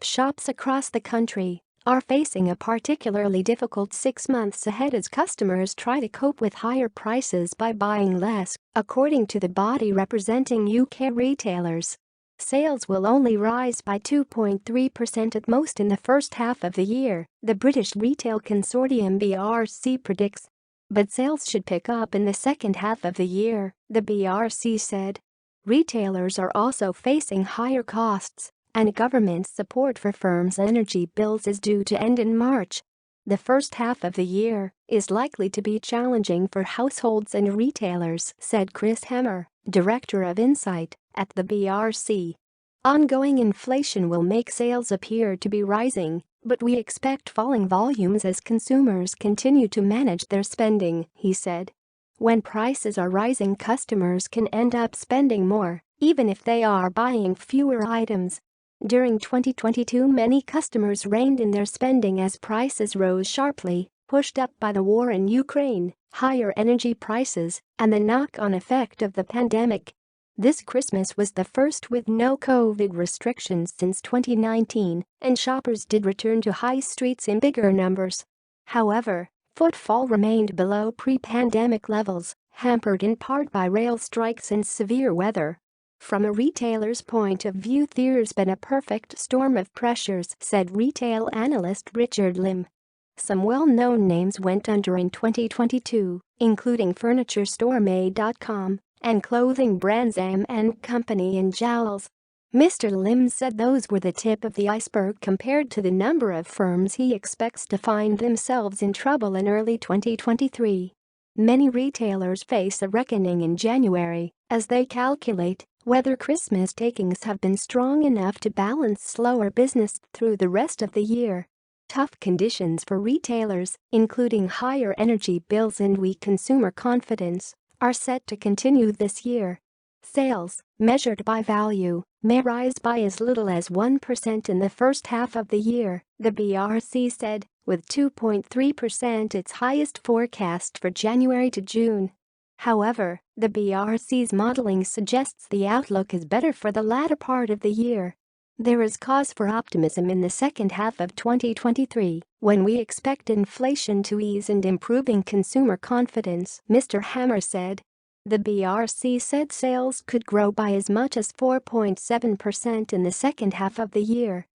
Shops across the country are facing a particularly difficult 6 months ahead as customers try to cope with higher prices by buying less, according to the body representing UK retailers. Sales will only rise by 2.3% at most in the first half of the year, the British retail consortium BRC predicts. But sales should pick up in the second half of the year, the BRC said. Retailers are also facing higher costs, and government support for firms' energy bills is due to end in March. The first half of the year is likely to be challenging for households and retailers, said Chris Hammer, Director of Insight at the BRC. Ongoing inflation will make sales appear to be rising, but we expect falling volumes as consumers continue to manage their spending, he said. When prices are rising, customers can end up spending more, even if they are buying fewer items. During 2022, many customers reined in their spending as prices rose sharply, pushed up by the war in Ukraine, higher energy prices, and the knock-on effect of the pandemic. This Christmas was the first with no COVID restrictions since 2019, and shoppers did return to high streets in bigger numbers. However, footfall remained below pre-pandemic levels, hampered in part by rail strikes and severe weather. From a retailer's point of view, there's been a perfect storm of pressures, said retail analyst Richard Lim. Some well-known names went under in 2022, including furniture store May.com and clothing brands M&Company and Jowells. Mr. Lim said those were the tip of the iceberg compared to the number of firms he expects to find themselves in trouble in early 2023. Many retailers face a reckoning in January as they calculate whether Christmas takings have been strong enough to balance slower business through the rest of the year. Tough conditions for retailers, including higher energy bills and weak consumer confidence, are set to continue this year. Sales, measured by value, may rise by as little as 1% in the first half of the year, the BRC said, with 2.3% its highest forecast for January to June. However, the BRC's modeling suggests the outlook is better for the latter part of the year. There is cause for optimism in the second half of 2023, when we expect inflation to ease and improving consumer confidence, Mr. Hammer said. The BRC said sales could grow by as much as 4.7% in the second half of the year.